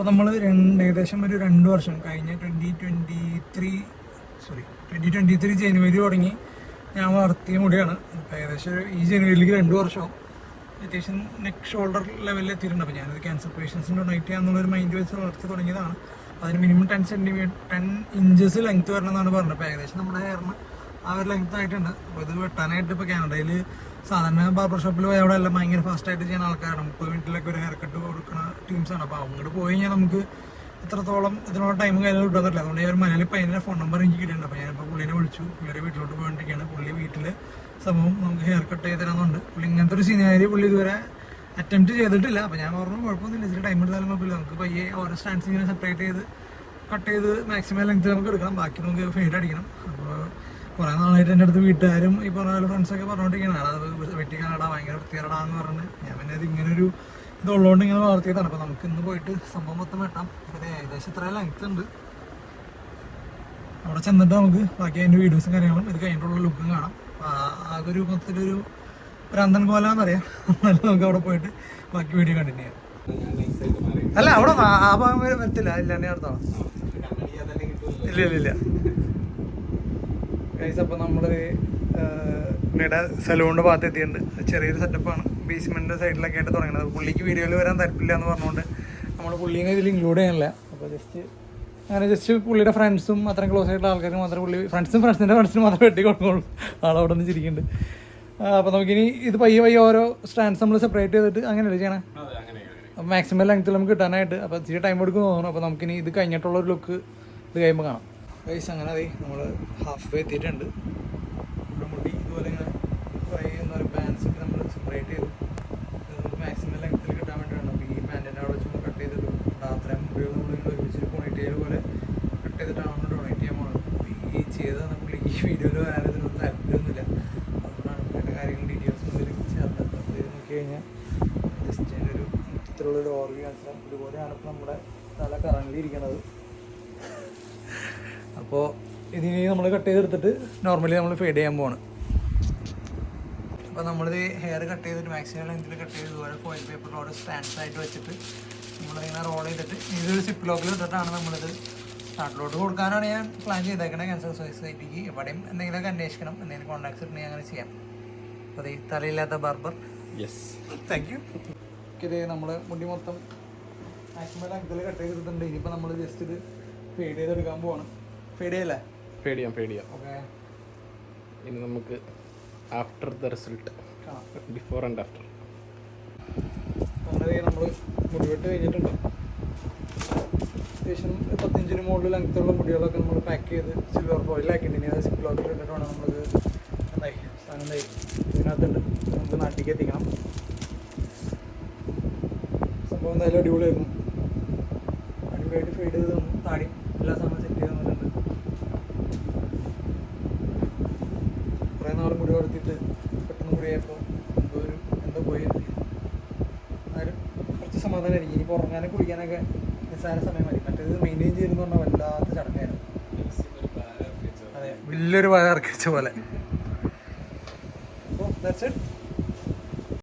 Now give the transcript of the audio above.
അപ്പോൾ നമ്മൾ ഏകദേശം ഒരു 2 വർഷം കഴിഞ്ഞ 2023 ജനുവരി തുടങ്ങി ഞാൻ വളർത്തിയ മുടിയാണ്. അപ്പോൾ ഏകദേശം ഈ ജനുവരിയിലേക്ക് 2 വർഷവും അത്യാവശ്യം നെക്ക് ഷോൾഡർ ലെവലിൽ എത്തിയിട്ടുണ്ട്. അപ്പോൾ ഞാനത് ക്യാൻസർ പേഷ്യൻസിന് ഡൊണേറ്റ് ചെയ്യാന്നുള്ളൊരു മൈൻഡ് വെച്ച് വളർത്തി തുടങ്ങിയതാണ്. അതിന് മിനിമം 10 ഇഞ്ചസ് ലെങ്ത് വരണം എന്നാണ് പറഞ്ഞത്. അപ്പോൾ ഏകദേശം നമ്മുടെ ഹെയറിന് ആ ഒരു ലെങ്ത് ആയിട്ടുണ്ട്. അപ്പോൾ ഇത് വെട്ടാനായിട്ട് ഇപ്പോൾ കാനഡയിൽ സാധാരണ ബാർബർ ഷോപ്പിൽ പോയി അവിടെ എല്ലാം ഭയങ്കര ഫാസ്റ്റായിട്ട് ചെയ്യുന്ന ആൾക്കാരാണ്. 30 മിനിറ്റിലൊക്കെ ഒരു ഹെയർ കട്ട് കൊടുക്കുന്ന ടീംസാണ്. അപ്പോൾ അങ്ങോട്ട് പോയി കഴിഞ്ഞാൽ നമുക്ക് എത്രത്തോളം ഇതിനുള്ള ടൈം കാര്യങ്ങൾ കിട്ടാൻ പറ്റില്ല. അതുകൊണ്ട് ഞാൻ ഒരു മലയാളി പയ്യൻ്റെ ഫോൺ നമ്പർ എനിക്ക് കിട്ടിയിട്ടുണ്ട്. അപ്പോൾ ഞാനിപ്പോൾ പുള്ളിനെ വിളിച്ചു. പുള്ളിയുടെ വീട്ടിലോട്ട് പോയിട്ടിരിക്കുകയാണ്. പുള്ളി വീട്ടിൽ സംഭവം നമുക്ക് ഹെയർ കട്ട് ചെയ്ത് തരാമെന്നുണ്ട്. പുള്ളി ഇങ്ങനത്തെ ഒരു സീനാരി പുള്ളി ഇതുവരെ അറ്റംപ്റ്റ് ചെയ്തിട്ടില്ല. അപ്പോൾ ഞാൻ പറഞ്ഞു കുഴപ്പമൊന്നുമില്ല, ഇച്ചിരി ടൈം എടുത്താലും കുഴപ്പമില്ല, നമുക്ക് പയ്യെ ഓരോ സ്റ്റാൻഡ്സ് ഇങ്ങനെ സെപ്പറേറ്റ് ചെയ്ത് കട്ട് ചെയ്ത് മാക്സിമം ലെങ്ത് നമുക്ക് എടുക്കണം, ബാക്കി നമുക്ക് ഫെയ്ഡ് അടിക്കണം. അപ്പോൾ കുറേ നാളായിട്ട് എൻ്റെ അടുത്ത് വീട്ടുകാരും ഈ പറഞ്ഞ പോലെ ഫ്രണ്ട്സൊക്കെ പറഞ്ഞുകൊണ്ടിരിക്കുകയാണ് അത് വെട്ടിക്കാനടാ ഭയങ്കര വൃത്തികേടാന്ന് പറഞ്ഞ്. ഞാൻ പിന്നെ ഇത് ഇങ്ങനൊരു ഇതുള്ളതുകൊണ്ട് ഇങ്ങനെ വളർത്തിയതാണ്. അപ്പോൾ നമുക്ക് ഇന്ന് പോയിട്ട് സംഭവം മൊത്തം വെട്ടാം. അപ്പോൾ ഏകദേശം ഇത്ര ലെങ്ത് ഉണ്ട്. അവിടെ ചെന്നിട്ട് നമുക്ക് ബാക്കി അതിൻ്റെ വീഡിയോസും കാര്യങ്ങളും ഇത് കഴിഞ്ഞിട്ടുള്ള ലുക്കും കാണാം. അതൊരു മൊത്തത്തിലൊരു പ്രാന്തൻ കോലാന്നറിയാം. എന്നാലും നമുക്ക് അവിടെ പോയിട്ട് ബാക്കി വീഡിയോ കണ്ടിന്യൂ ചെയ്യാം. അല്ല അവിടെ ആ ഭാഗം വരെ വരത്തില്ല, ഇല്ല എന്നെ അടുത്താണ്. ഇല്ല ഗൈസ്. അപ്പോൾ നമ്മൾ പുള്ളിയുടെ സലൂണിൻ്റെ ഭാഗത്ത് എത്തിയിട്ടുണ്ട്. ചെറിയൊരു സെറ്റപ്പാണ്, ബേസ്മെൻറ്റിൻ്റെ സൈഡിലൊക്കെ ആയിട്ട് തുടങ്ങുന്നത്. പുള്ളിക്ക് വീഡിയോയിൽ വരാൻ താല്പര്യമില്ല എന്ന് പറഞ്ഞുകൊണ്ട് നമ്മൾ പുള്ളീനെ ഇതിൽ ഇൻക്ലൂഡ് ചെയ്യാനില്ല. അപ്പോൾ ജസ്റ്റ് പുള്ളിയുടെ ഫ്രണ്ട്സും അത്രയും ക്ലോസ് ആയിട്ടുള്ള ആൾക്കാർക്ക് മാത്രമേ പുള്ളി ഫ്രണ്ട്സിൻ്റെ ഫ്രണ്ട്സിന് മാത്രമേ വെട്ടി കൊടുക്കുള്ളൂ. ആളവിടെ നിന്ന് ചിരിക്കുന്നുണ്ട്. അപ്പോൾ നമുക്കിനി ഇത് പയ്യെ ഓരോ സ്റ്റാൻഡ്സ് നമ്മൾ സെപ്പറേറ്റ് ചെയ്തിട്ട് അങ്ങനെയല്ലേ ചെയ്യണേ. അപ്പോൾ മാക്സിമം ലെങ്ത്തിൽ നമുക്ക് കിട്ടാനായിട്ട് അപ്പോൾ ഇച്ചിരി ടൈം എടുക്കും തോന്നുന്നു. അപ്പോൾ നമുക്കിനി ഇത് കഴിഞ്ഞിട്ടുള്ളൊരു ലുക്ക് ഇത് കഴിയുമ്പോൾ കാണാം. ഗൈസ് അങ്ങനെ അതെ നമ്മൾ ഹാഫ് വേ എത്തിയിട്ടുണ്ട്. ഇവിടെ മുടി ഇതുപോലെ ഇങ്ങനെ കുറേ എന്താ പറയുക ബാൻഡ്സൊക്കെ നമ്മൾ സെപ്പറേറ്റ് ചെയ്തു. നമുക്ക് മാക്സിമം ലെങ്ത്തിൽ കിട്ടാൻ വേണ്ടിയിട്ടാണ്. അപ്പോൾ ഈ പാൻറ്റിൻ്റെ അവിടെ ചുമ്മാ കട്ട് ചെയ്തിടും. അത്രയും മുടികൾ നമ്മളിങ്ങനെ ഒരുമിച്ച് പോണിറ്റെയിൽ പോലെ കട്ട് ചെയ്തിട്ടാണ് നമ്മൾ ഡൊണേറ്റ് ചെയ്യാൻ പോകുന്നത്. അപ്പോൾ ഈ ചെയ്ത് നമ്മൾ ഈ വീഡിയോയിൽ വരാൻ ഇതിനൊന്നും താല്പര്യമൊന്നുമില്ല. അതുകൊണ്ടാണ് പുള്ളിയുടെ കാര്യങ്ങൾ ഡീറ്റെയിൽസ് മുതൽ ചേർത്തത്. അപ്പോൾ ഇത് നോക്കി കഴിഞ്ഞാൽ ജസ്റ്റ് അതിൻ്റെ ഒരു ഇത്തരമുള്ളൊരു ഓർഗി കാണിച്ചാൽ ഇതുപോലെയാണ് ഇപ്പോൾ നമ്മുടെ തല കറങ്ങിയിരിക്കുന്നത്. അപ്പോൾ ഇതിനി നമ്മൾ കട്ട് ചെയ്തെടുത്തിട്ട് നോർമലി നമ്മൾ ഫേഡ് ചെയ്യാൻ പോവാണ്. അപ്പോൾ നമ്മളിത് ഹെയർ കട്ട് ചെയ്തിട്ട് മാക്സിമം ലെങ്ത്തിൽ കട്ട് ചെയ്ത് ഇതുപോലെ ഫോയിൽ പേപ്പറിൽ ഓരോ സ്റ്റാൻഡ്സ് ആയിട്ട് വെച്ചിട്ട് നമ്മളിങ്ങനെ റോൾ ചെയ്തിട്ട് ഇതൊരു സിപ്പ് ലോക്കിൽ ഇട്ടിട്ടാണ് നമ്മളിത് നാട്ടിലോട്ട് കൊടുക്കാനാണ് ഞാൻ പ്ലാൻ ചെയ്തേക്കണേ. ക്യാൻസർ സൊസൈറ്റിക്ക് എവിടെയും എന്തെങ്കിലുമൊക്കെ അന്വേഷിക്കണം, എന്തെങ്കിലും കോൺടാക്ട്സ് ഉണ്ടെങ്കിൽ അങ്ങനെ ചെയ്യാം. അപ്പോൾ ഈ തലയില്ലാത്ത ബാർബർ. Yes, thank you. ഇത് നമ്മൾ മുടി മൊത്തം മാക്സിമം ലെങ്ത്തിൽ കട്ട് ചെയ്തിട്ടുണ്ട്. ഇനിയിപ്പോൾ നമ്മൾ ജസ്റ്റ് ഇത് ഫേഡ് ചെയ്തെടുക്കാൻ പോവാണ്. ഫേഡ് ചെയ്യാം. ഓക്കെ, ഇനി നമുക്ക് after the result, before and after. അങ്ങനെ നമ്മൾ മുടിവെട്ട് കഴിഞ്ഞിട്ടുണ്ട്. അത്യാവശ്യം 15 മുകളിൽ ലെങ്ത്തുള്ള മുടികളൊക്കെ നമ്മൾ പാക്ക് ചെയ്ത് സിൽവർ ഫോയിലാക്കിയിട്ട് ഇനി അത് സിപ്പ് ലോക്കിൽ ഇട്ടിട്ട് വേണം നമ്മളിത് സാധനം ഇതിനകത്തുണ്ട് നമുക്ക് നാട്ടിലേക്ക് എത്തിക്കണം. സംഭവം എന്തായാലും അടിപൊളിയായിരുന്നു. അടിപൊളിയായിട്ട് ഫീഡ് ചെയ്ത് തന്നു. താടി എല്ലാ സാധനവും സെറ്റ് ചെയ്ത് തന്നിട്ടുണ്ട്. കുറേ നാൾ മുടി വളർത്തിയിട്ട് പെട്ടെന്ന് മുടിയായപ്പോൾ എന്തോ പോയി. എന്നാലും കുറച്ച് സമാധാനമായിരിക്കും. ഇനിയിപ്പോൾ ഉറങ്ങാനും കുളിക്കാനൊക്കെ നിസ്സാര സമയം മതി. മറ്റേത് മെയിൻറ്റെയിൻ ചെയ്തെന്ന് പറഞ്ഞാൽ വല്ലാത്ത ചടങ്ങായിരുന്നു. അതെ, വലിയൊരു വയർ ഇറക്കിച്ച പോലെ. അപ്പോൾ ദാറ്റ്സ് ഇറ്റ്.